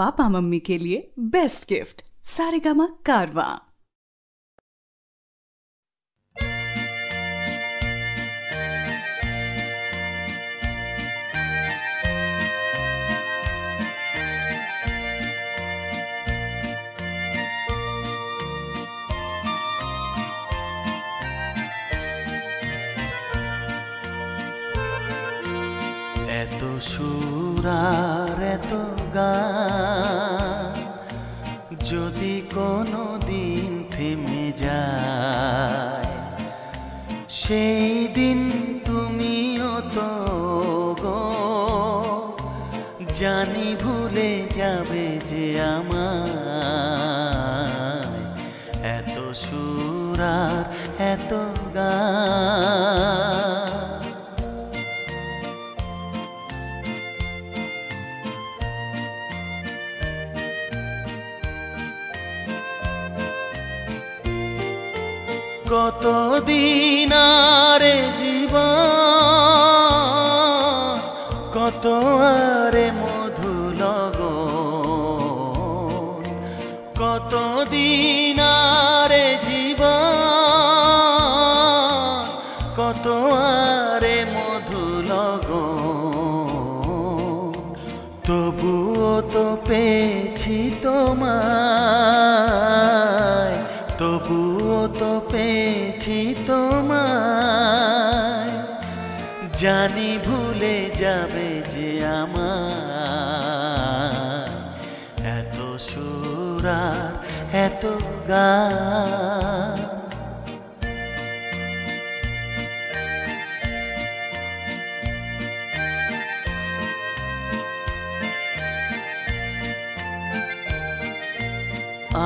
Papa mummy के लिए best gift Saregama कारवा। এত সুর আর এত গান যদি কোনো দিন থেমে যায়, সেই দিন তুমিও তো গো জানি ভুলে যাবে যে আমায়। এত সুর আর এত গান কতদিন আরে জীবন, কত আরে মধু লগন, কতদিন আরে জীবন, কত আরে মধু লগন, তবুও তো পেয়েছি তোমায়, তবুও তো পেয়েছি তোমায়, জানি ভুলে যাবে যে আমায়। এত সুর আর এত গান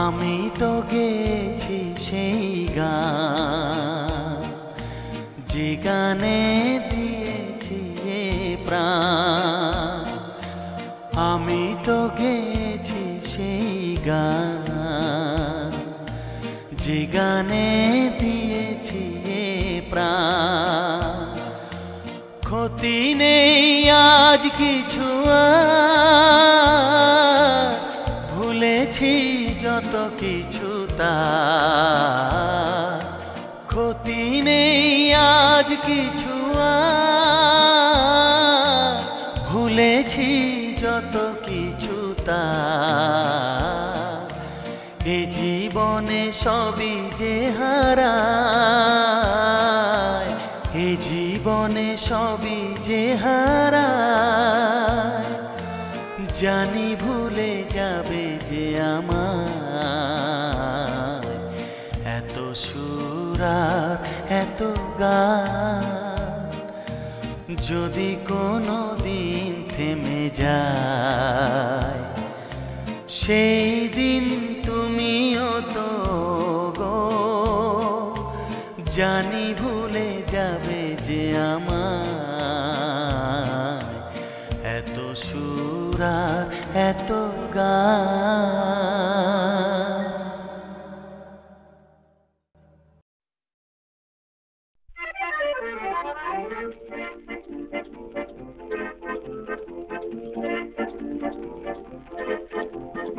আমি তো গেছি সেই গান, যে গানে দিয়েছি প্রাণ। আমি তো গেছি সেই গান, যে গানে দিয়েছি প্রাণ। ক্ষতি নেই আজ কিছু আর, ভুলেছি যত কিছু তার। ক্ষতি নেই আজ কিছু আর, ভুলেছি যত কিছু তার। এ জীবনে সবই যে হারায়, এ জীবনে সবই যে হারায়, জানি ভুলে যাবে যে আমায়। এত সুর আর এত গান যদি কোনো দিন থেমে যায়, সেই দিন তুমিও তো গো জানি ভুলে যাবে যে আমায়। এত সুর আর এত গান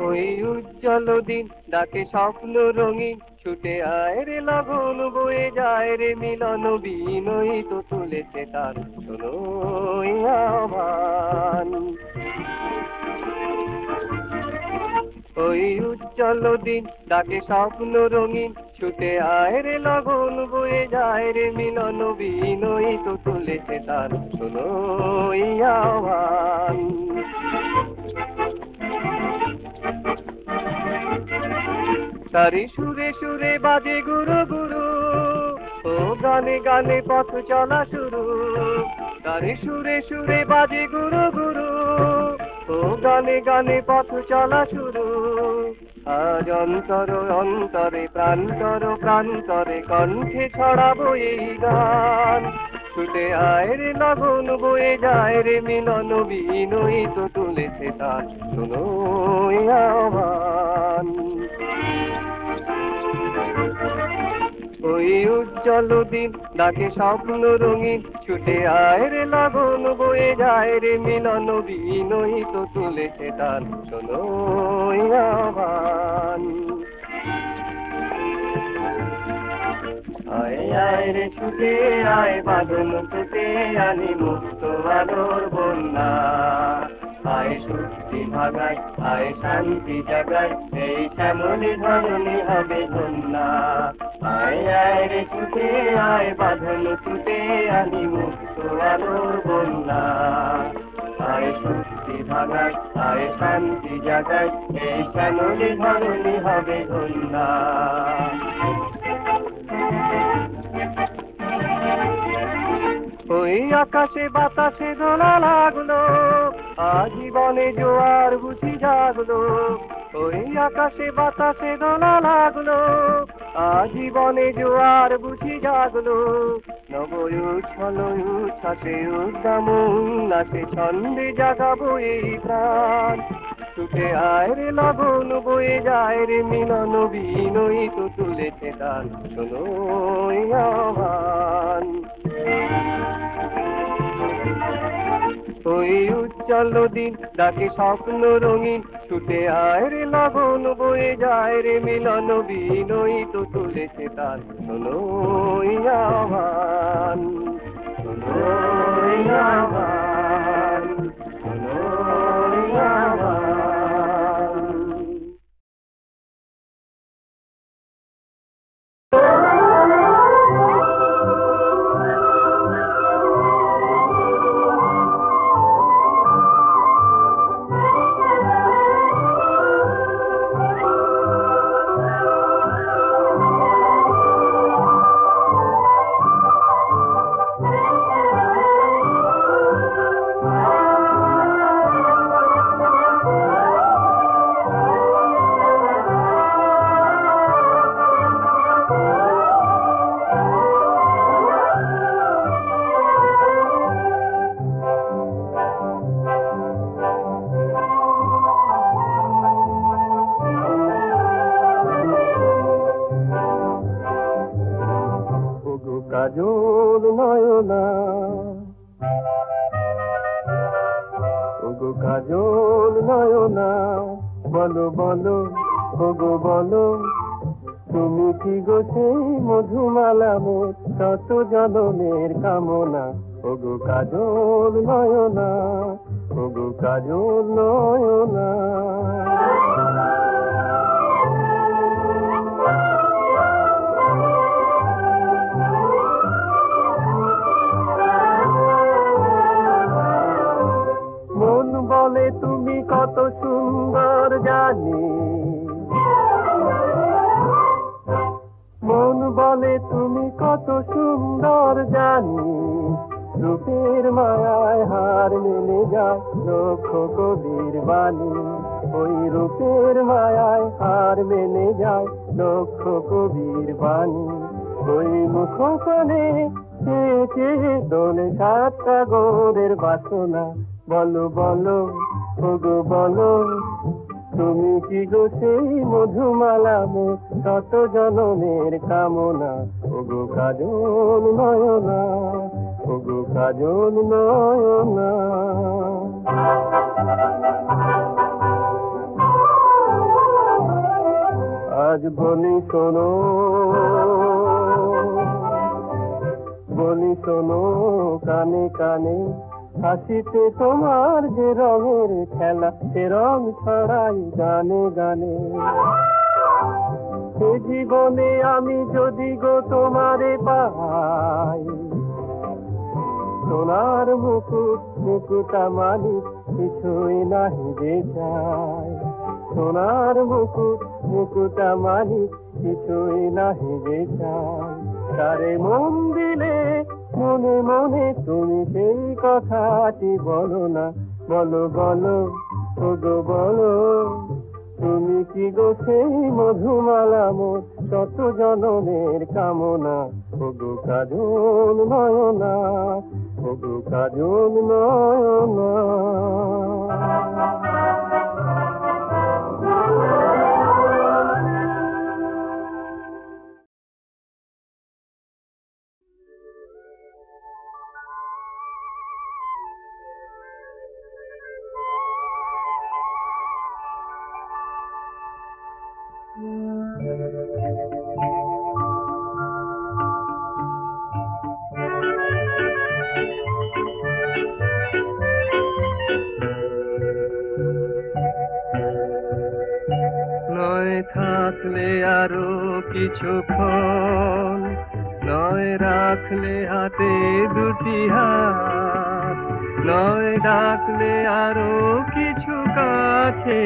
ওই উজ্জ্বল দিন ডাকে স্বপ্ন রঙিন, ছুটে আয় রে লগন বয়ে যায় রে মিলন বিনয়ী তো তুলেছে তার শোনো আহ্বান। ওই উজ্জ্বল দিন ডাকে স্বপ্ন রঙিন, ছুটে আয় রে লগন বয়ে যায় রে মিলন বিনয়ী তো তুলেছে তার শোনো আহ্বান। তারি সুরে সুরে বাজে গুরু গুরু, ও গানে গানে পথ চলা শুরু। তারি সুরে সুরে বাজে গুরু গুরু, ও গানে গানে পথ চলা শুরু। আজ অন্তর অন্তরে প্রান্তর প্রান্তরে কণ্ঠে ছড়াবো এই গান। ছুটে আয় রে লগন বয়ে যায় রে মিলন বিনয়ী তো তুলেছে তার শোনো আহ্বান। ওই ওই উজ্জ্বল দিন ডাকে স্বপ্ন রঙিন, ছুটে আয় রে লগন বয়ে যায় রে মিলন বিনয়িত তুলেছে তার শোনো এই আহ্বান। আয় আয় রে ছুটে আয় বাঁধন ছুটে আনি মুক্ত আলোর বন্যা, আয় শক্তি ভাগায় আয় শান্তি জাগায় এই শ্যামলি ধরণী হবে ধন্যা। আয় আয় রে ছুটে আয় বাঁধন ছুটে আনি মুক্ত আলোর বন্যা, আয় শক্তি ভাগায় আয় শান্তি জাগায় এই শ্যামলি ধরণী হবে ধন্যা। ওই আকাশে বাতাসে দোলা লাগলো, আজীবনে জোয়ার বুঝি জাগলো। ওই আকাশে বাতাসে দোলা লাগলো, আজীবনে জোয়ার বুঝি জাগলো। নব উচ্ছল উচ্ছ্বাসে উদ্দাম উল্লাসে ছন্দে জাগাবো এই প্রাণ, ছুটে আয় রে লগন বয়ে যায় রে মিলন বিনয়িত তুলেছে তার শোনো এই আহ্বান। ওই উজ্জ্বল দিন ডাকে স্বপ্ন রঙিন, ছুটে আয় রে লগন বয়ে যায় রে মিলন বিনয়িত তুলেছে তার শোনো এই আহ্বান, শোনো এই আহ্বান, শোনো এই আহ্বান। কাজল নয়না ওগো কাজল নয়না, বলো বলো ওগো বলো, তুমি কি গো সেই মধুমালা মোর শত জনমের কামনা। ওগো কাজল নয়না ওগো কাজল নয়না। বলে তুমি কত সুন্দর জানি, মন বলে তুমি কত সুন্দর জানি, রূপের মায়ায় হার মেনে যায় লক্ষ কবির বাণী। ওই রূপের মায়ায় হার মেনে যায় লক্ষ কবির বাণী। ওই মুখখানে চেয়ে চেয়ে দোলে সাতটা গোরের বাসনা। বলো বলো ওগো বলো, তুমি কি গো সেই মধুমালা মোর শত জনমের কামনা। ওগো কাজল নয়না ওগো কাজল নয়না। আজ বলি শোনো বলি শোনো কানে কানে, হাসিতে তোমার যে রঙের খেলা, সে রং ছড়াই গানে গানে। সে জীবনে আমি যদি গো তোমারে পাই, সোনার মুকুট মুকুটা মালিক কিছুই নাহি যে চাই। সোনার মুকুট মুকুটা মালিক কিছুই নাহি যে চাই। তারে মন দিলে মনে মনে তুমি সেই কথাটি বলো না। বলো বলো ওগো বলো, তুমি কি গো সেই মধুমালা মোর শত জনমের কামনা। ওগো কাজল নয়না ওগো কাজল নয়না। নয় থাকলে আরো কিছুক্ষণ, নয় রাখলে হাতে দুটি হাত, নয় ডাকলে আরো কিছু কাছে,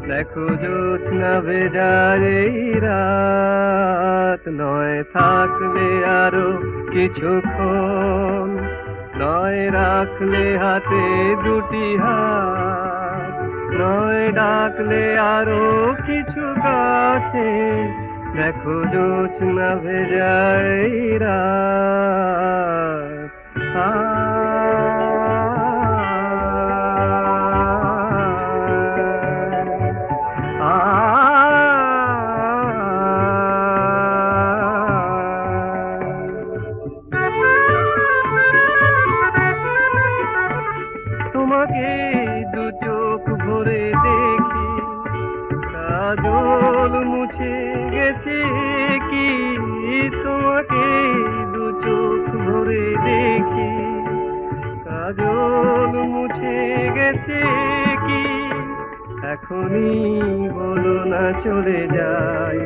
দেখো জ্যোৎস্না ভেজার এই রাত। নয় থাকলে আরো কিছুক্ষণ, নয় রাখলে হাতে দুটি হাত, নয় ডাকলে আরো কিছু কাছে, দেখো জ্যোৎস্না ভেজার এই রাত। তোমাকে দু চোখ ভরে দেখি, কাজল মুছে গেছে কি? তোমাকে দু চোখ ভরে দেখি, কাজল মুছে গেছে কি? এখনই বলো না চলে যাই,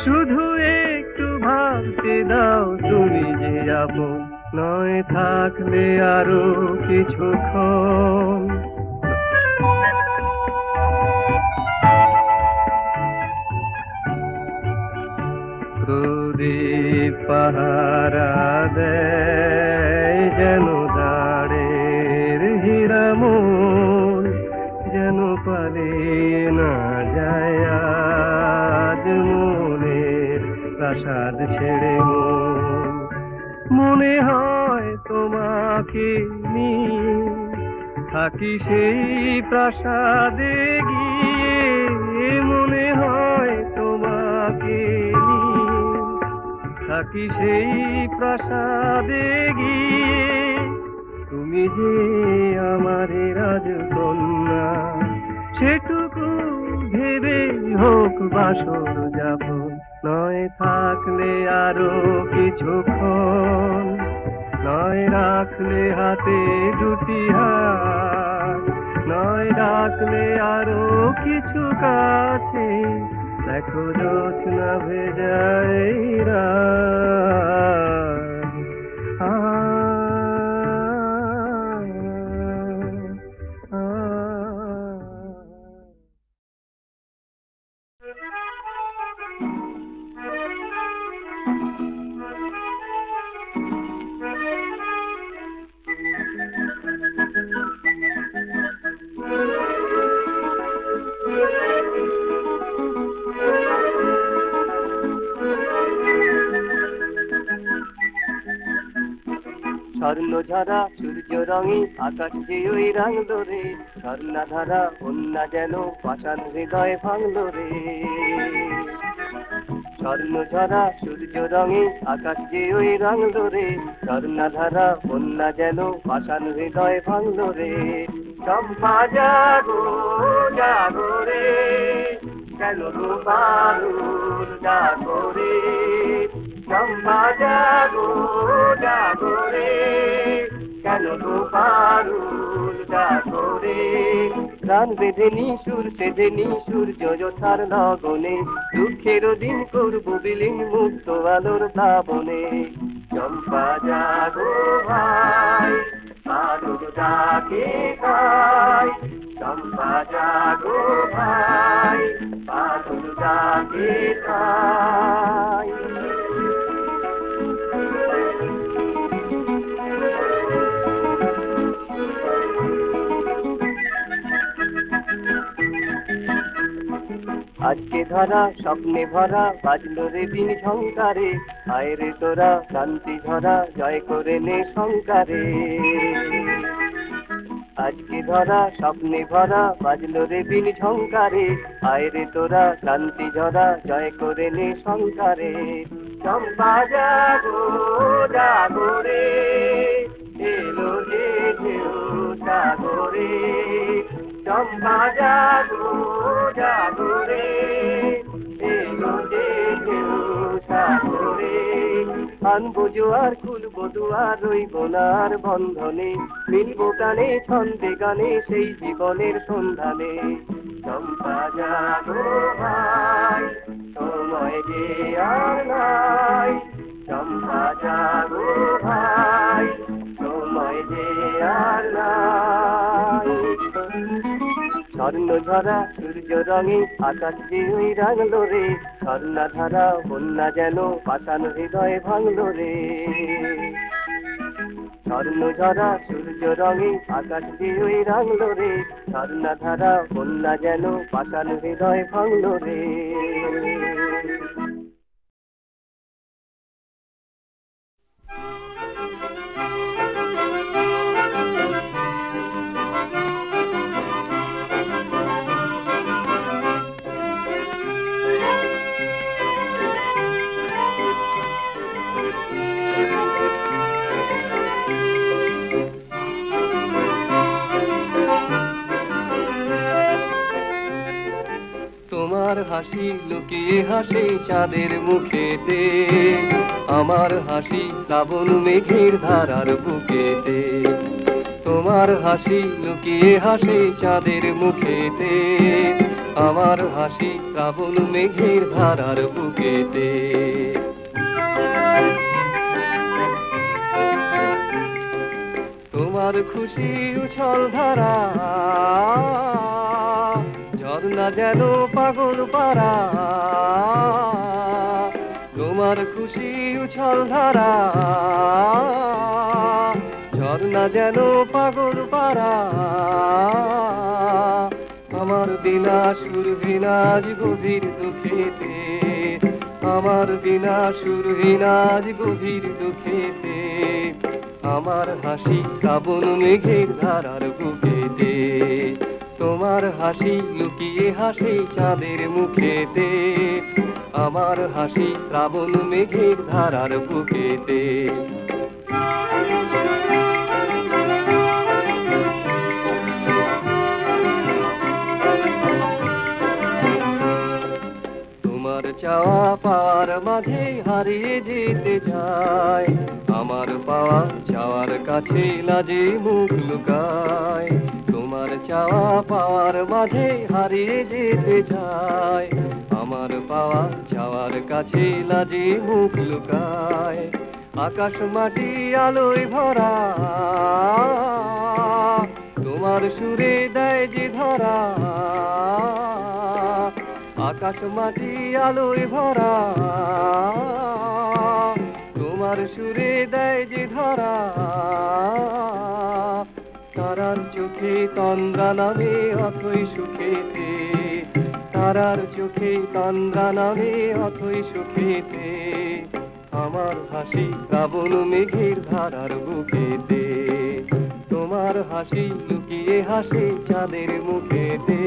শুধু একটু ভাবতে দাও তুমি যে আপন। নয় থাকলে আরো কিছুক্ষণ, প্রদীপ পাহারা দেয় যেন দাঁড়ের হীরামন, যেন পালিয়ে না যায় আজ মনের প্রাসাদ ছেড়ে মন। মনে হয় তোমাকে নিয়ে থাকি সেই প্রাসাদে গিয়ে, মনে হয় তোমাকে নিয়ে থাকি সেই প্রাসাদে গিয়ে। তুমি যে আমার রাজকন্যা, সেটুকু ভেবে হোক বাসর যাপন। নয় থাকলে আরো কিছুক্ষণ, নয় রাখলে হাতে দুটি হাত, নয় ডাকলে আরো কিছু কাছে, দেখো জ্যোৎস্না ভেজার এই রাত। স্বর্ণ ঝরা সূর্য রঙে আকাশ যে ওই রাঙল রে, স্বর্ণা ধারা কন্যা যেন পাষাণ হৃদয় ভাঙল রে। স্বর্ণ ঝরা সূর্য রঙে আকাশ যে ওই রাঙল রে, স্বর্ণা ধারা কন্যা যেন পাষাণ হৃদয় ভাঙল রে। চম্পা জাগো জাগো রে, কেন গো বারুর জাগো রে। চম্পা জাগো জাগো রে, কেন গো বারুর জাগো রে। প্রাণ বেঁধে নিশুর সেধে নিশুর জয়োথার লগনে, দুঃখের দিন করবো বিলীন মুক্ত আলোর প্লাবনে। চম্পা জাগো ভাই, বারুর ডাকে গায়। চম্পা জাগো ভাই, বারুর ডাকে গায়। আজকে ধরা স্বপ্নে ভরা বাজলো রে দিন ঝংকারে, আয় রে তোরা শান্তি ঝরা জয় করে নে শঙ্কারে। আজকে ধরা স্বপ্নে ভরা বাজলো রে দিন ঝংকারে, আয় রে তোরা শান্তি ঝরা জয় করে নে শঙ্কারে। চম্পা জাগো জাগো রে, এলো যে ঢেউ সাগরে। চম্পা জাগো জাগো রে, টানবো জোয়ার খুলবো দুয়ার রইব না আর বন্ধনে মিলবো প্রাণে ছন্দে গানে সেই জীবনের সন্ধানে চম্পা জাগো ভাই সময় যে আর নাই চম্পা জাগো ভাই সময় যে আর নাই স্বর্ণ ঝরা সূর্য রঙে আকাশ যে ওই রাঙলো রে স্বর্ণা ধারা বন্যা যেন পাষাণ হৃদয় ভাঙলো রে স্বর্ণ ঝরা সূর্য রঙে আকাশ যে ওই রাঙলো রে স্বর্ণা ধারা বন্যা যেন পাষাণ হৃদয় ভাঙলো রে তোমার হাসি লুকিয়ে হাসি চাঁদের মুখেতে আমার হাসি শ্রাবণ মেঘের ধারার বুকেতে তোমার হাসি লুকিয়ে হাসি চাঁদের মুখেতে আমার হাসি শ্রাবণ মেঘের ধারার বুকেতে তোমার খুশি উছল ধারা ঝর্ণা যেন পাগল পারা তোমার খুশি উছল ধারা ঝর্ণা যেন পাগল পারা আমার বিনা সুরহীনাজ গভীর দুঃখেতে আমার বিনা সুরহীনাজ গভীর দুঃখেতে আমার হাসি শ্রাবণ মেঘের ধারার বুকেতে তোমার হাসি লুকিয়ে হাসি চাঁদের মুখেতে আমার হাসি শ্রাবণ মেঘের ধারার বুকেতে তোমার চাওয়া পাওয়ার মাঝে হারিয়ে যেতে চায় আমার পাওয়া চাওয়ার কাছে লাজে মুখ লুকায় তোমার চাওয়া পাওয়ার মাঝে হারিয়ে যেতে চায় আমার পাওয়া চাওয়ার কাছে লাজে মুখ লুকায় আকাশ মাটি আলোয় ভরা তোমার সুরে দেয় যে ধরা আকাশ মাটি আলোয় ভরা তোমার সুরে দেয় যে ধরা তারার চোখে তন্দ্রা নামে অথই সুখেতে তারার চোখে তন্দ্রা নামে অথই সুখেতে আমার হাসি শ্রাবণ মেঘের ধারার বুকেতে তোমার হাসি লুকিয়ে হাসি চাঁদের মুখেতে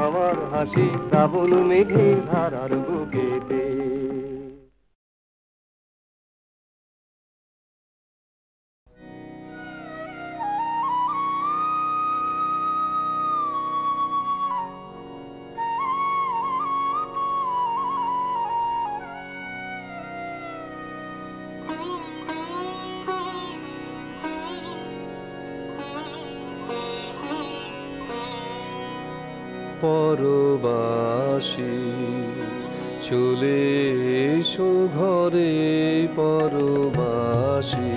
আমার হাসি শ্রাবণ মেঘের ধারার বুকেতে পরবাসী চলে এসো ঘরে পরবাসী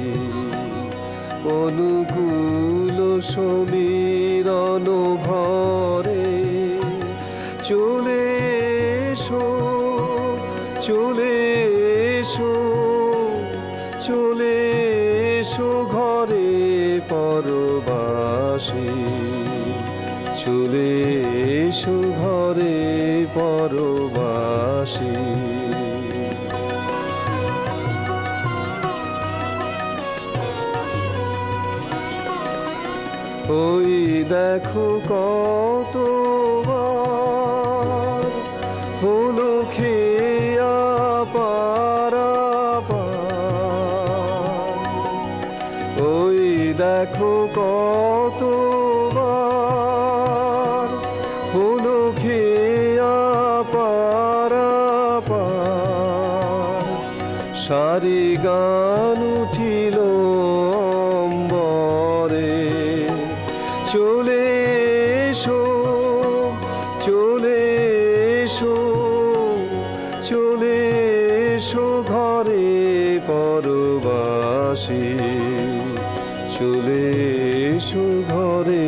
অনুকূল সমীরণ ভরে চলে এসো চলে এসো চলে এসো ঘরে পরবাসী চলে এসো ঘরে পরবাসী ওই দেখো কতবার হলো খেয়া পারাপার ওই দেখো কতবার হলো খেয়া পারাপার সারি গান উঠিল অম্বরে। চলে এসো, চলে এসো, চলে এসো ঘরে পরবাসী, চলে এসো ঘরে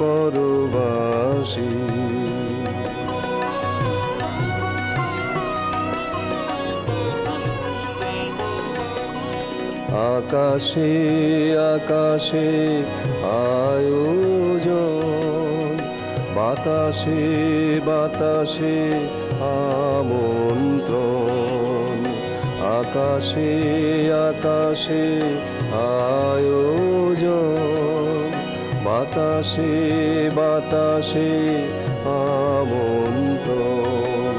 পরবাসী। আকাশে আকাশে আয়োজন, বাতাসে বাতাসে আমন্ত্রণ। আকাশে আকাশে আয়োজন, বাতাসে বাতাসে আমন্ত্রণ।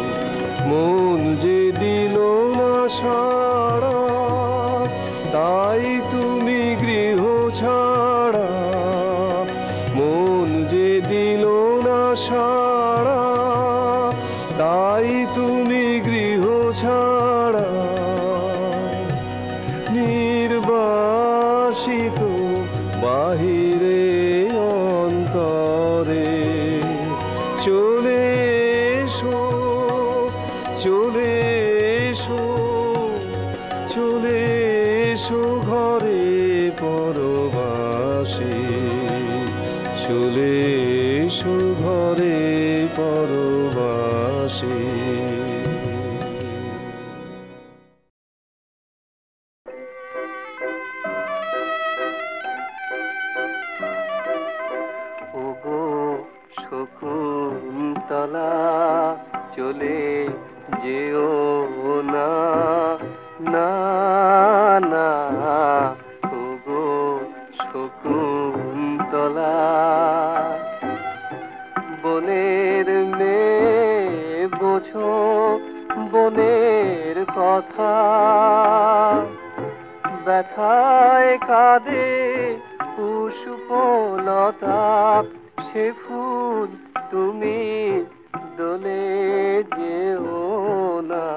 মন যে দিল না সাড়া, তাই তুমি গৃহ ছাড়া। মন যে দিল না সাড়া, তাই তুমি গৃহ ছাড়া। নির্বাসিত বাহিরে অন্তরে, চলে এসো, চলে এসো, চলে এসো ঘরে পরবাসী, চলে এসো ঘরে পরবাসী। ওগো শকুন্তলা, চলে যেও না, না না। ওগো শকুন্তলা, বনের মেয়ে বোঝো বনের কথা। ব্যথায় কাঁদে পুষ্পলতা, সে ফুল তুমি দোলে যেও না,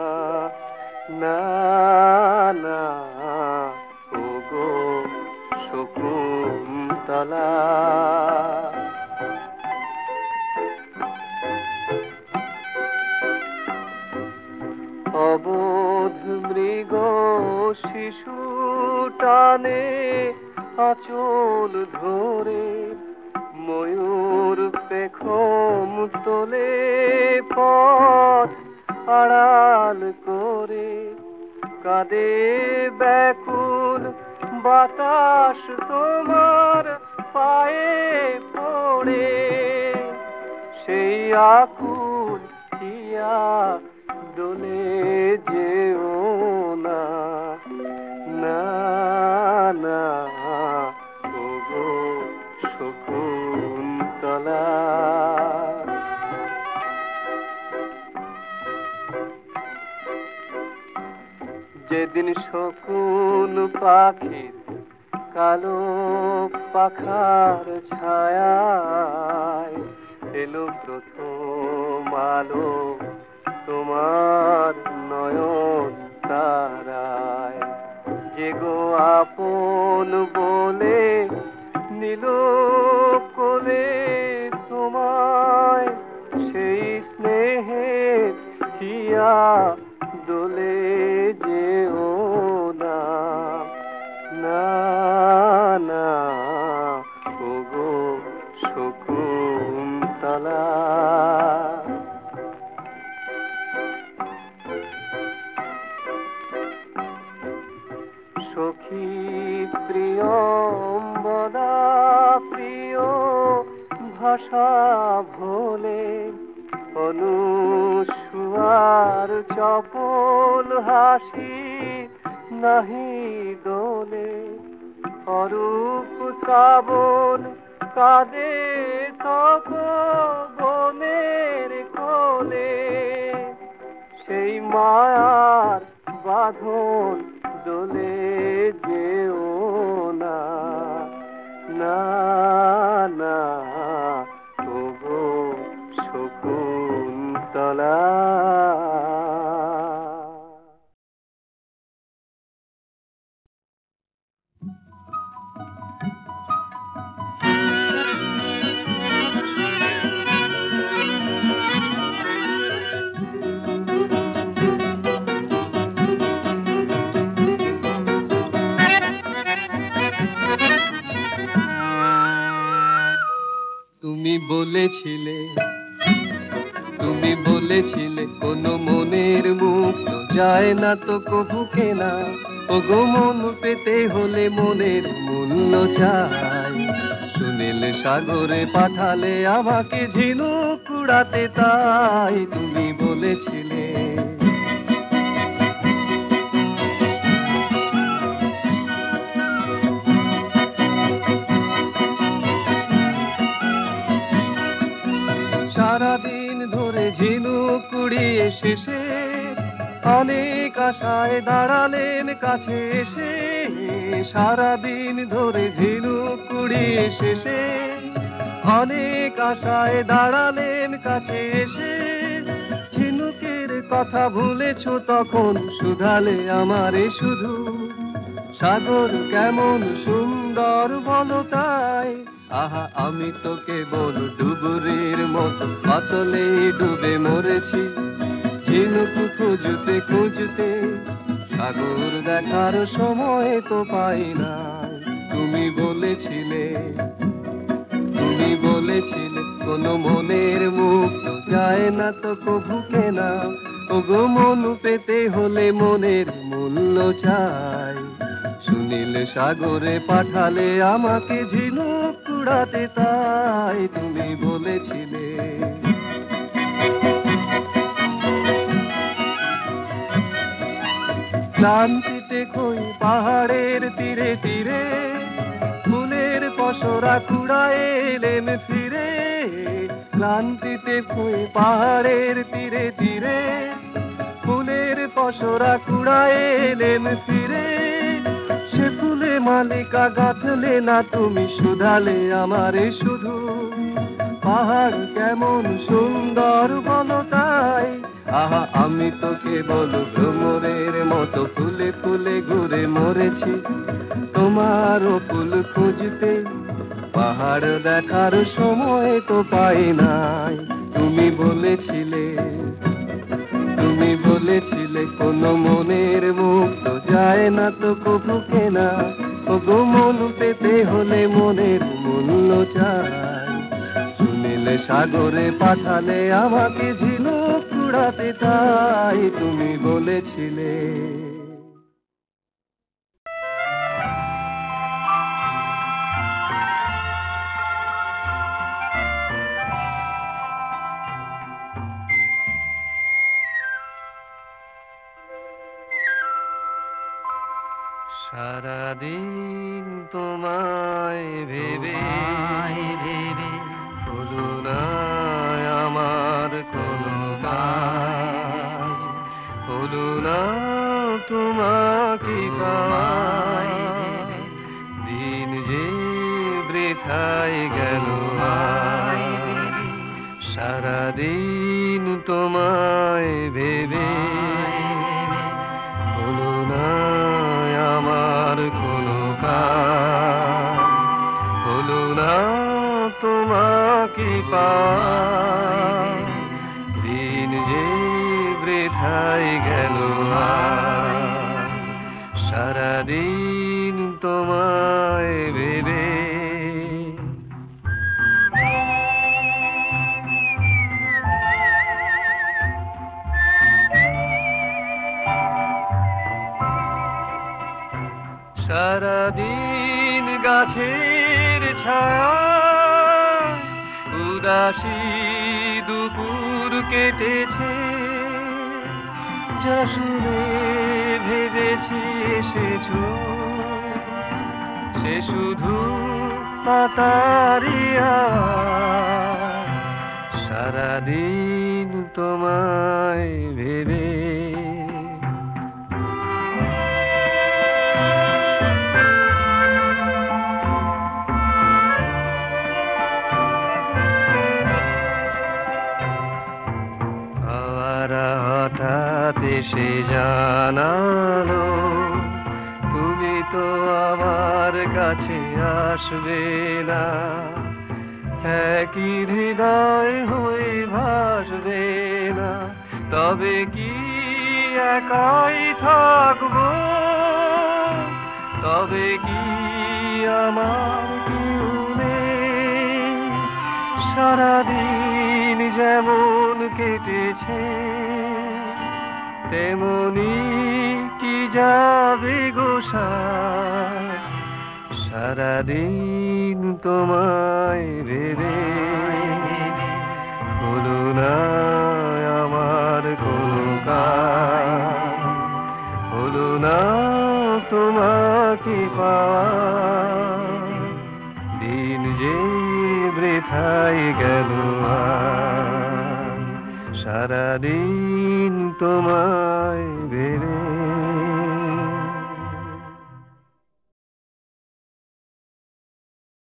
না না। ওগো শকুন্তলা, অবোধ মৃগ শিশু টানে আঁচল ধরে, ময়ূর পেখম তোলে পথ আড়াল করে। কাঁদে ব্যাকুল বাতাস তোমার পায়ে পড়ে, সেই আকুল হিয়া দোলে যেও না, না না। ওগো শকুন্তলা, যেদিন শকুন পাখির কালো পাখার ছায়ায় এলো প্রথম আলো তোমার নয়ন তারায়। যে গো আপন বলে নিল কোলে তোমায়, সেই স্নেহের হিয়া দোলে যেও না, না না। ওগো শকুন্তলা, সখী প্রিয়ম্বদা প্রিয় ভাষা ভোলে, অনুসুয়ার চপল হাসি নাহি দোলে। অরূপ শ্রাবণ কাঁদে তপ বনের কোলে, সেই মায়ার বাঁধন দোলে যেও না, না না। ওগো শকুন্তলা। বলেছিলে, তুমি বলেছিলে কোনো মনের মুক্ত যায় না তো কভু কেনা। ওগো মন পেতে হলে মনের মূল্য চাই। সুনীল সাগরে পাঠালে আমাকে ঝিনুক কুড়াতে, তাই তুমি বলেছিলে। সারাদিন ধরে ঝিনুক কুড়িয়ে শেষে অনেক আশায় দাঁড়ালেন কাছে এসে। সারাদিন ধরে ঝিনুক কুড়িয়ে শেষে অনেক আশায় দাঁড়ালেন কাছে এসে। ঝিনুকের কথা ভুলেছ তখন শুধালে আমারে শুধু। সাগর কেমন সুন্দর বলো তাই, আহা আমি তো কেবল ডুবুরির মতো পাতলে ডুবে মরেছি। ঝিনুক খুঁজতে খুঁজতে সাগর দেখার সময় তো পাই না। তুমি বলেছিলে, তুমি বলেছিলে কোনো মনের মুক্ত যায় না তো কভু কেনা। ওগো মন পেতে হলে মনের মূল্য চাই। সুনীল সাগরে পাঠালে আমাকে ঝিনুক কুড়াতে, তাই তুমি বলেছিলে। ক্লান্তিতে খই পাহাড়ের তীরে তীরে ফুলের পসরা কুড়ায় এলেম ফিরে। ক্লান্তিতে খই পাহাড়ের তীরে তীরে ফুলের পসরা কুড়ায় এলেম ফিরে। সে ফুলে মালিকা গাঁথলে না তুমি শুধালে আমারে শুধু। পাহাড় কেমন সুন্দর বলো তাই, আহা আমি তো কেবল ভ্রমরের মতো ফুলে ফুলে ঘুরে মরেছি। তোমারও ফুল খুঁজতে পাহাড় দেখার সময় তো পাই নাই। তুমি বলেছিলে, তুমি বলেছিলে কোনো মনের মুক্ত যায় না তো কভু কেনা। ওগো মন পেতে হলে মনের মূল্য চাই। সুনীল সাগরে পাঠালে আমাকে ঝিনুক কুড়াতে, তাই তুমি বলেছিলে। সারাদিন তোমায় ভেবে ভেবে হলো না আমার কোনো কাজ। হলো না তোমাকে পাই, দিন যে বৃথায় গেল। সারাদিন তোমায় ভেবে হলো না আমার কোনো কাজ। হলো না তোমাকে পাই, দিন যে বৃথায় গেল। সারাদিন তোমায় ভেবে। সারাদিন গাছের ছায়া উদাসী দুপুর কেটেছে। যশোরে ভেবেছি এসেছো, সে শুধু পাতারিয়া। সারাদিন তোমায় ভেবে। হঠাৎ এসে জানালো তুমি তো আমার কাছে আসবে না। একই হৃদয় হয়ে ভাসবে না, তবে কি একাই থাকবো? তবে কি আমার কেউ নেই? সারাদিন যেমন কেটেছে তেমনি কি যাবে গোসাই সারাদিন তোমায় ভেবে হলো না আমার কোনো কাজ হলো না তোমাকে পাওয়া দিন যে বৃথায় গেল সারাদিন তোমায় ভেবে